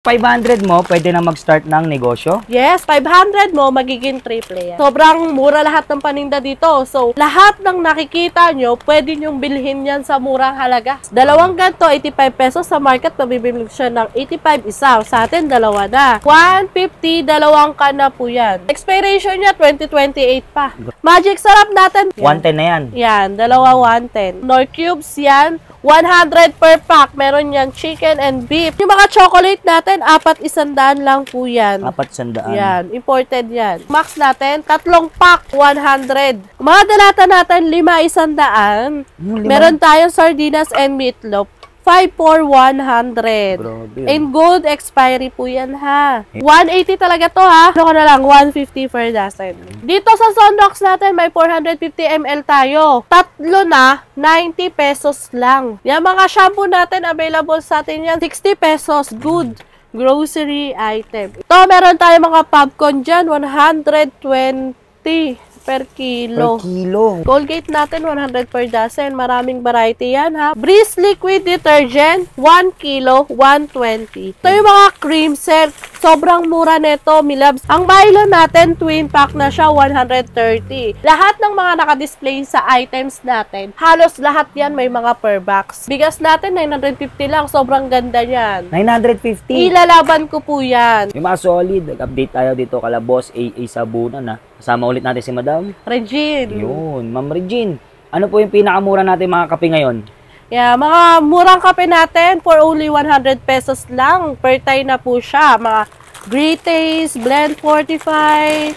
500 mo, pwede na mag-start ng negosyo? Yes, 500 mo, magiging triple yan. Sobrang mura lahat ng paninda dito. So, lahat ng nakikita nyo, pwede nyong bilhin yan sa murang halaga. Dalawang ganito, 85 pesos. Sa market, mabibili siya ng 85 isa. Sa atin, dalawa na. 150, dalawang ka na po yan. Expiration niya, 2028 pa. Magic sarap natin. 110 na yan. Yan, dalawa 110. Nor cubes yan. 100 per pack. Meron yan chicken and beef. Yung mga chocolate natin, 400 lang po yan. 400. Yan, imported yan. Max natin, 3 pack, 100. Mga dalata natin, 500. Meron tayong sardinas and meatloaf. 5 for 100. Grabe. And gold expiry po yan ha. 180 talaga to ha. Ano ko na lang, 150 per dozen. Dito sa Sonrox natin, may 450 ml tayo. Tatlo na, 90 pesos lang. Yan mga shampoo natin, available sa atin yan. 60 pesos, good grocery item. Ito, meron tayo mga popcorn dyan, 120 per kilo. Per kilo. Colgate natin, 100 per dozen. Maraming variety yan, ha? Breeze liquid detergent, 1 kilo, 120. Ito yung mga cream set. Sobrang mura nito, milabs. Ang Milo natin, twin pack na siya, 130. Lahat ng mga nakadisplay sa items natin, halos lahat yan may mga per box. Bigas natin, 950 lang. Sobrang ganda yan. 950. Ilalaban ko po yan. Yung mga solid, update tayo dito kala Boss AA Sabunan na. Kasama ulit natin si Madam Regine. Yun, Ma'am Regine. Ano po yung pinakamura natin mga kape ngayon? Yeah, mga murang kape natin for only 100 pesos lang. Per tie na po siya. Mga Great Taste, Blend 45.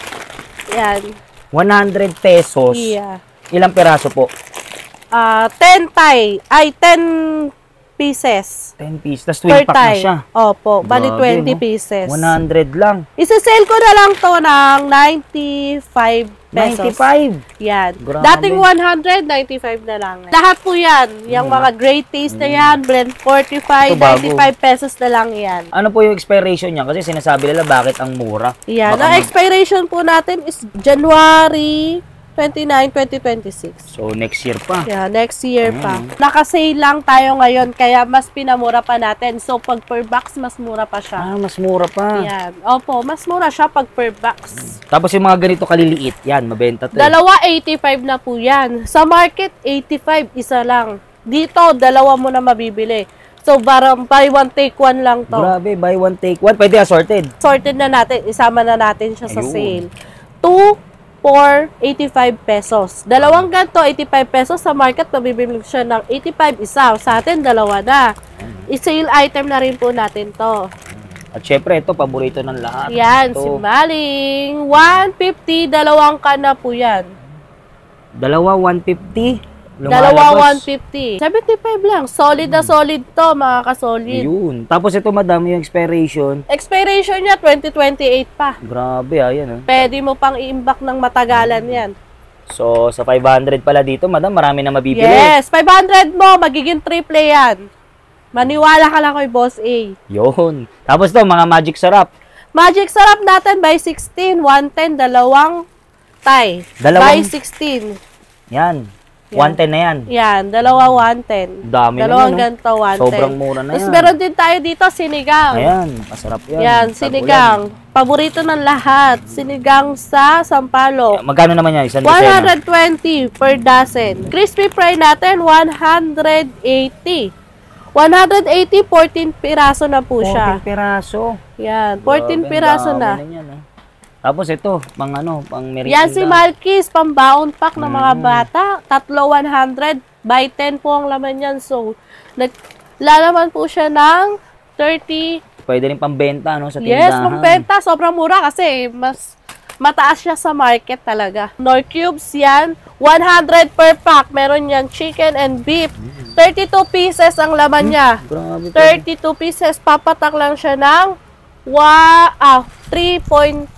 Yan. 100 pesos. Yeah. Ilang peraso po? 10 tie. Ay, 10 pieces. 10 pieces. Tapos twin Per pack na tie. siya. Opo, bali Grabe, 20 no? pieces. 100 lang. Isa-sale ko na lang to ng 95 pesos. 95. Yan. Grabe. Dating 100, 95 na lang. Lahat po yan. Yung mga Great Taste na yan, Blend 45, Ito bago. 95 pesos na lang yan. Ano po yung expiration niya? Kasi sinasabi nila bakit ang mura. Yan. Baka Ang expiration po natin is January 29, 2026. So, next year pa. Yeah, next year pa. Naka-sale lang tayo ngayon, kaya mas pinamura pa natin. So, pag per box, mas mura pa siya. Ah, mas mura pa. Yan. Opo, mas mura siya pag per box. Tapos yung mga ganito kaliliit, yan, mabenta to. Dalawa, 85 na po yan. Sa market, 85, isa lang. Dito, dalawa mo na mabibili. So, parang buy one, take one lang to. Grabe, buy one, take one. Pwede assorted. Sorted na natin, isama na natin siya sa Ayun. sale. 2 for 85 pesos. Dalawang ganito, 85 pesos. Sa market, mabibili siya ng 85 isa. Sa atin, dalawa na. I-sale item na rin po natin to. At syempre, ito, paborito ng lahat. Yan, Ito, si Maling. 150, dalawang ka na po yan. dalawa, 150. Dalawa, 150. 75 lang. Solid na solid to, mga kasolid. Yun. Tapos ito, madam, yung expiration. Expiration niya, 2028 pa. Grabe, ayan. Pwede mo pang i-imbak ng matagalan yan. So, sa 500 pala dito, madam, marami na mabibili. Yes, 500 mo, magiging triple yan. Maniwala ka lang kay Boss A. Yun. Tapos to, mga magic sarap. Magic sarap natin by 16, 110, dalawang tie. By 16. Yan. 110 na yan. Yan, dalawa 110. Dami Dalawang naman, ganito 110. Sobrang mura na yan. Tapos meron din tayo dito, sinigang. Ayan, masarap yan. Yan, sinigang. Paborito ng lahat. Sinigang sa Sampaloc. Magkano naman yan? Isang dosena? 120 per dozen. Crispy fry natin, 180. 180, 14 piraso na po siya. 14 piraso. Yan, 14 Grabe, piraso dami na. yan, ah. Tapos ito, pang merienda. Yan si Malkis, pambaon pack ng mga bata. Tatlo 100, by 10 po ang laman yan. So, naglalaman po siya ng 30. Pwede rin pambenta, no, sa tindahan. Yes, pambenta. Sobrang mura kasi mas mataas siya sa market talaga. Nor cubes yan, 100 per pack. Meron yan chicken and beef. 32 pieces ang laman niya. Grabe. 32 pieces, papatak lang siya ng 3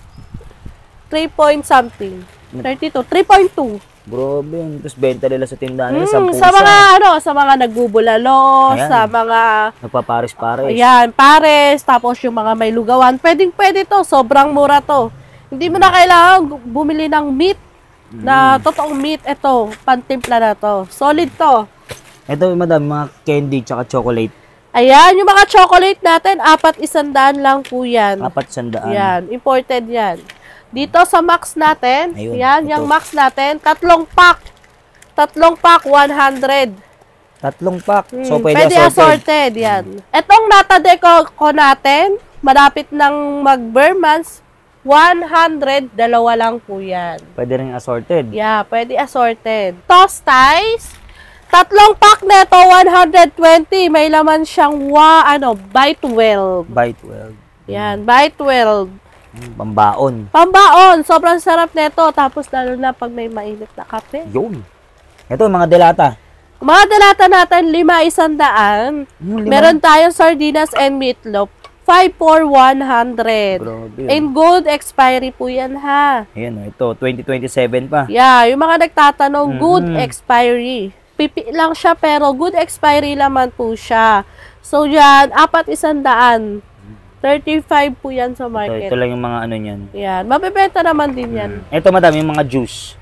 point something. 32, 3.2. Grabe. Tapos benta nila sa tindahan nila, 10 Sa mga sa mga nagbubulalo, Ayan. sa mga nagpapares-pares. ayan, pares, tapos yung mga may lugawan, pwede to, sobrang mura to. Hindi mo na kailangan bumili ng meat na totoong meat. Ito, pantimpla na to. Solid to. Ito, madam, mga candy tsaka chocolate. Ayan, yung mga chocolate natin, 4,100 lang po yan. 400. Yan, imported yan. Dito sa Max natin, Ayun, yan, ito. yung Max natin, 3 pack. 3 pack, 100. 3 pack. So, pwede Pwede assorted, yan. Etong Nata Deco ko natin, malapit ng mag-Burmans, 100, dalawa lang po yan. Pwede rin assorted. Yeah, pwede assorted. Toast ties, 3 pack neto, 120. May laman siyang by 12. By 12. Yan, by 12. Pambaon. Pambaon, sobrang sarap neto. Tapos lalo na pag may mainit na kape. Yun. Ito, mga delata. Mga dalata natin, 5,100. Meron tayong sardinas and meatloaf. 5 for 100. Grabe. And gold expiry po yan, ha. Ayan, ito, 2027 pa. Yeah, yung mga nagtatanong, good expiry. Pipi lang siya, pero good expiry naman po siya. So, yan, 4,100. 35 po yan sa market. Ito lang yung mga ano niyan. Yan, mabibenta naman din yan. Ito, madam, yung mga juice.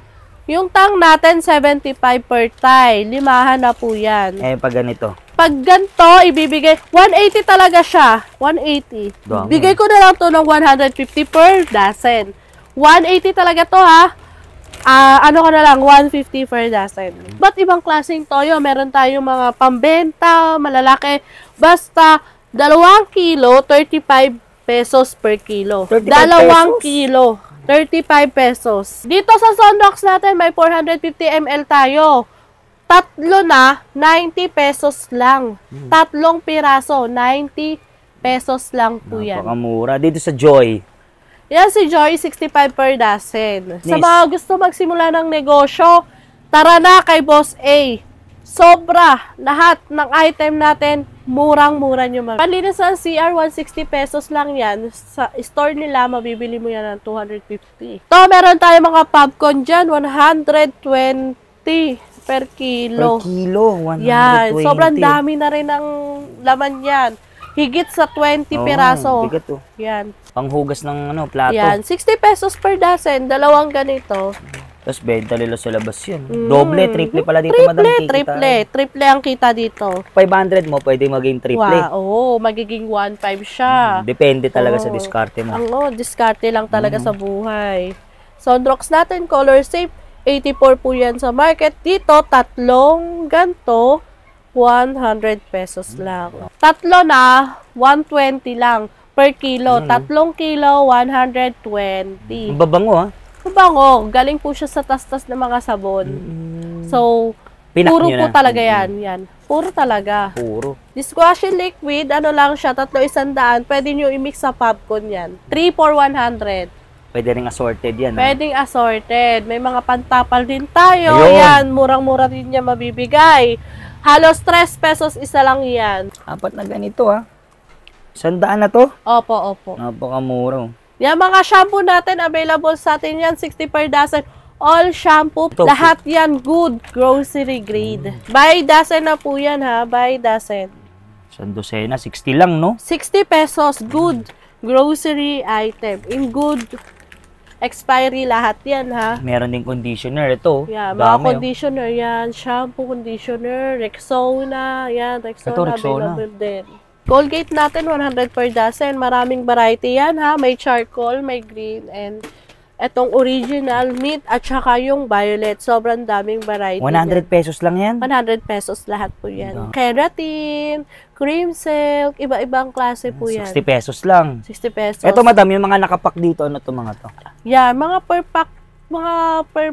Yung tang natin, 75 per tie. Limahan na po yan. Pag ganito. Pag ganito, ibibigay, 180 talaga siya. 180. Dami. Bigay ko na lang to ng 150 per dozen. 180 talaga to, ha. Ano ko na lang, 150 per dozen. Ba't ibang klaseng toyo? Meron tayong mga pambenta, malalaki. Basta, 2 kilo, 35 pesos per kilo. 35 2 pesos? kilo, 35 pesos. Dito sa Sondox natin, may 450 ml tayo. 3 na, 90 pesos lang. 3 piraso, 90 pesos lang po yan. Napakamura. Dito sa Joy. Yan si Joy, 65 per dozen. Sa Nice. mga gusto magsimula ng negosyo, tara na kay Boss A. Sobra. Lahat ng item natin, murang-mura nyo. Panlinis ng CR, 160 pesos lang yan. Sa store nila, mabibili mo yan ng 250. To, meron tayo mga popcorn dyan, 120 per kilo. Per kilo, 120. Yan, sobrang dami na rin ng laman yan. Higit sa 20 piraso. Bigat to. Yan. Panghugas ng plato. Yan, 60 pesos per dozen, dalawang ganito. Tapos benta nila sa labas yun. Doble, triple pala dito, madam. Triple ang kita dito. 500 mo, pwede maging triple. Wow, oo, magiging 1.5 siya. Depende talaga sa Oo. diskarte mo. Diskarte lang talaga sa buhay. Sondrox natin, color safe, 84 po yan sa market. Dito, 3 ganto, 100 pesos lang. 3 na, 120 lang per kilo. 3 kilo, 120. Ang babango, ha? Mabango, galing po siya sa tastas ng mga sabon. So, Pinak puro nyo po na. talaga yan. Puro talaga. Puro. Dishwashing liquid, ano lang siya, 3,100. Pwede nyo i-mix sa popcorn yan. 3 for 100. Pwede rin assorted yan, ha? Pwedeng assorted. May mga pantapal din tayo. Ayun. Yan, murang-mura din niya mabibigay. Halos 3 pesos isa lang yan. 4 na ganito, ha? 100 na to? Opo, opo. Napakamura. Yan, mga shampoo natin, available sa atin yan, 60 per dozen. All shampoo, Ito, lahat yan good, grocery grade. By dozen na po yan, ha? By dozen. Sa dosena, 60 lang, no? 60 pesos, good grocery item. In good expiry lahat yan, ha? Meron din conditioner. Ito, Yan, mga dami, oh. conditioner yan, shampoo, conditioner, Rexona, yan, Ito, Rexona, Rexona. available din. Colgate natin, 100 per dozen. Maraming variety yan, ha? May charcoal, may green, and etong original mint, at saka yung violet. Sobrang daming variety. 100 pesos lang yan? 100 pesos lahat po yan. Keratin, cream silk, iba-ibang klase po yan. 60 pesos lang. 60 pesos. Ito, madam, yung mga nakapak dito, ano to mga to? Yan, mga per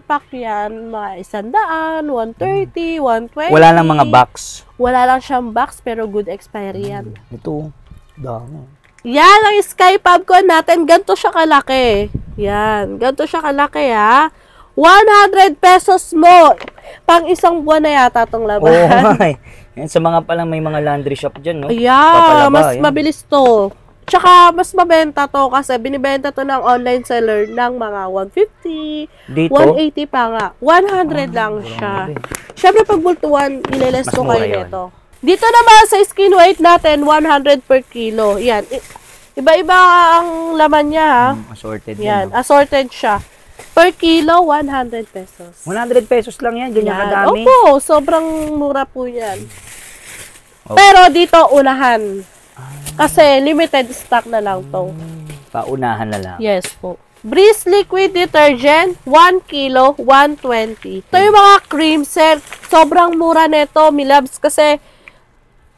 pack yan, mga 100, 130, 120. Wala lang mga box. Wala lang siyang box, pero good expiry yan. Ito, dami. Yan, ang Sky Popcorn natin, ganito siya kalaki. Yan, ganito siya kalaki, ha. 100 pesos mo. Pang isang buwan na yata itong laban. Oh, my. Yan, sa mga palang may mga laundry shop dyan, no? Ayan, Papalaba, mas yan. mabilis to. Tsaka, mas mabenta to kasi binibenta to ng online seller ng mga 150, Dito? 180 pa nga. 100 lang siya. Siyempre, pag bultuan, ililes Mas ko mura kayo yun. nito. Dito naman sa skin weight natin, 100 per kilo. Yan. Iba-iba ang laman niya, ha? Assorted Yan, yan. assorted siya. Per kilo, 100 pesos. 100 pesos lang yan, ganyan Yan. kadami. Opo, sobrang mura po yan. Oh. Pero dito, unahan. Kasi limited stock na lang to. Paunahan na lang. Yes po. Breeze Liquid Detergent, 1 kilo, 120. Ito yung mga cream set. Sobrang mura nito, mi loves, kasi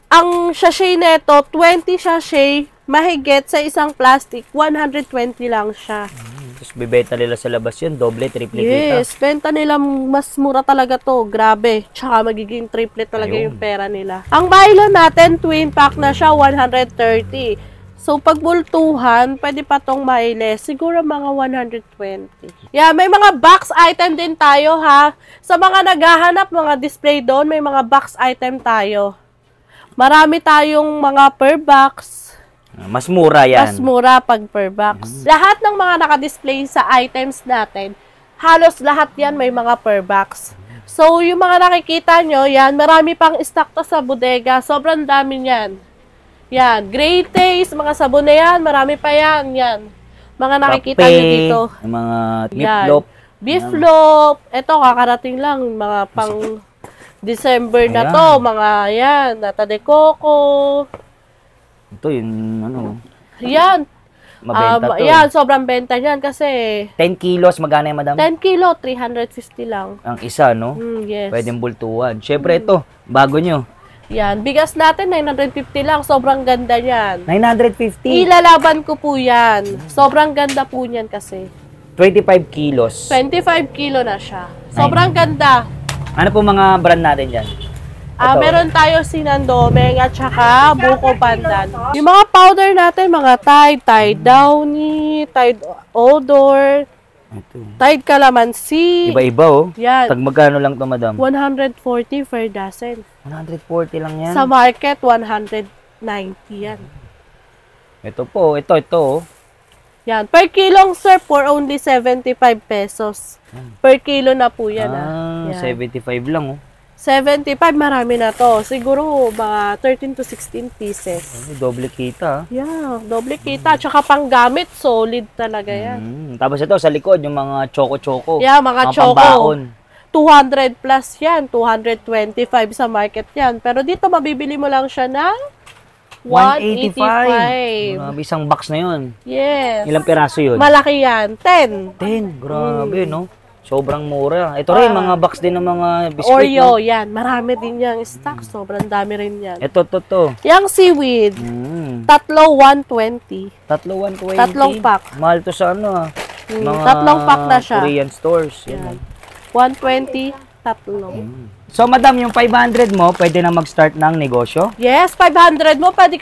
ang sachet nito, 20 sachet, mahigit sa isang plastic, 120 lang siya. Tapos bibenta nila sa labas yun, doble, triple kita. Yes, benta nila mas mura talaga to. Grabe. Tsaka magiging triple talaga Ayun. yung pera nila. Ang Milo natin, twin pack na siya, 130. So, pag bultuhan, pwede pa tong mailes. Siguro mga 120. Yeah, may mga box item din tayo, ha. Sa mga naghahanap, mga display doon, may mga box item tayo. Marami tayong mga per box. Mas mura yan. Mas mura pag per box. Lahat ng mga nakadisplay sa items natin, halos lahat yan may mga per box. So, yung mga nakikita nyo, yan, marami pang stock to sa bodega. Sobrang dami yan. Yan, Great Taste, mga sabon na yan, marami pa yan. Yan. Mga nakikita nyo dito. Yung mga Yan. meatloaf. Beef loaf. Ito, kakarating lang. Mga pang December na to. Mga yan, nata de coco. Ito yung ano, Yan. mabenta to. Yan, sobrang benta niyan kasi 10 kilos, magkano yan, madam? 10 kilo, 350 lang. Ang isa, no? Yes. Pwedeng bultuhan. Siyempre ito, bago nyo. Yan, bigas natin 950 lang. Sobrang ganda niyan. 950. Ilalaban ko po yan. Sobrang ganda po niyan kasi. 25 kilos. 25 kilo na siya. Sobrang ganda. Ano po mga brand natin dyan? Ito. Meron tayo Sinandomeng at saka Buko Pandan. Yung mga powder natin, mga Tide Downy, Tide Odor, Ito. Tide Calamansi. Iba-iba, oh. Yan. Tag magkano lang to, madam? 140 per dozen. 140 lang yan. Sa market, 190 yan. Ito po, ito, oh. Yan. Per kilong, sir, for only 75 pesos. Per kilo na po yan. Yan. 75 lang, oh. 75, marami na to. Siguro, mga 13 to 16 pieces. Doble kita, ah. Yeah, doble kita. Tsaka panggamit, solid talaga yan. Tapos ito, sa likod, yung mga choco-choco. Yeah, mga choco. Pambaon. 200 plus yan. 225 sa market yan. Pero dito, mabibili mo lang siya ng 185. Isang box na yun. Yes. Ilang piraso yun? Malaki yan. 10. 10. Grabe, no? Sobrang mura. Ito rin, mga box din ng mga biscuit. Oreo, no? yan. Marami din yung stock. Sobrang dami rin yan. Ito. Yung seaweed, tatlo 120. Tatlo 120. Tatlong pack. Mahal to sa ano, ah. Mga Tatlong pack na siya. Korean stores. Yan. 120, tatlo. So, madam, yung 500 mo, pwede na mag-start ng negosyo? Yes, 500 mo, pwede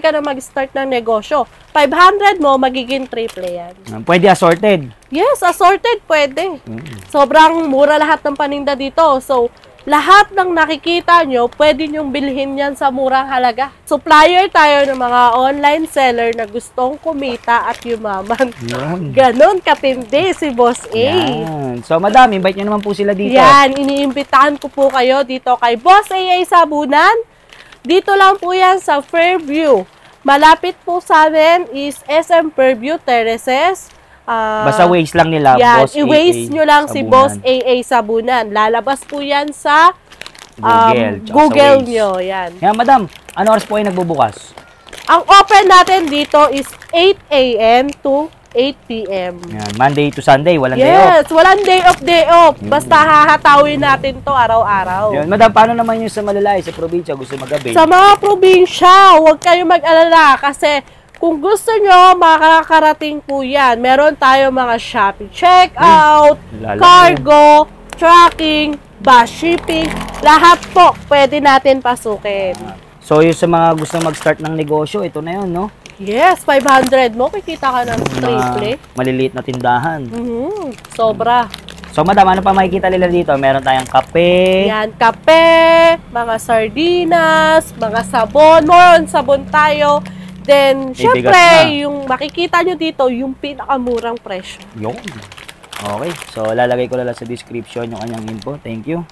ka na mag-start ng negosyo. 500 mo, magiging triple yan. Pwede assorted. Yes, assorted, pwede. Sobrang mura lahat ng paninda dito. So, lahat ng nakikita nyo, pwede nyong bilhin yan sa murang halaga. Supplier tayo ng mga online seller na gustong kumita at yumaman. Ganon katindi si Boss A. Yan. So, madam, invite nyo naman po sila dito. Yan, iniimbitahan ko po kayo dito kay Boss A Sabunan. Dito lang po yan sa Fairview. Malapit po sa amin is SM Fairview Terraces. Basta waste lang nila, yan, Boss i-waste nyo lang si Boss AA Sabunan. Lalabas po yan sa Google nyo. Yan. Yan, madam, ano oras po ay nagbubukas? Ang open natin dito is 8 a.m. to 8 p.m. Yan, Monday to Sunday, walang day off. Yes, walang day off. Basta hahatawin natin to araw-araw. Yan, madam, paano naman yung sa malalay, sa probinsya, gusto mag-avail? Sa mga probinsya, huwag kayong mag-alala kasi kung gusto nyo, makakarating po yan. Meron tayo mga Shopee checkout, cargo, tracking, bus shipping, lahat po pwede natin pasukin. So, yung sa mga gusto mag-start ng negosyo, ito na yun, no? Yes, 500 mo, kikita ka ng triple. Maliliit na tindahan. Sobra. So, madam, ano pa makikita nila dito? Meron tayong kape. Yan, kape, mga sardinas, mga sabon. More on sabon tayo. Then, syempre, yung makikita nyo dito, yung pinakamurang presyo. Yun. Okay. So, lalagay ko lang sa description yung kanyang info. Thank you.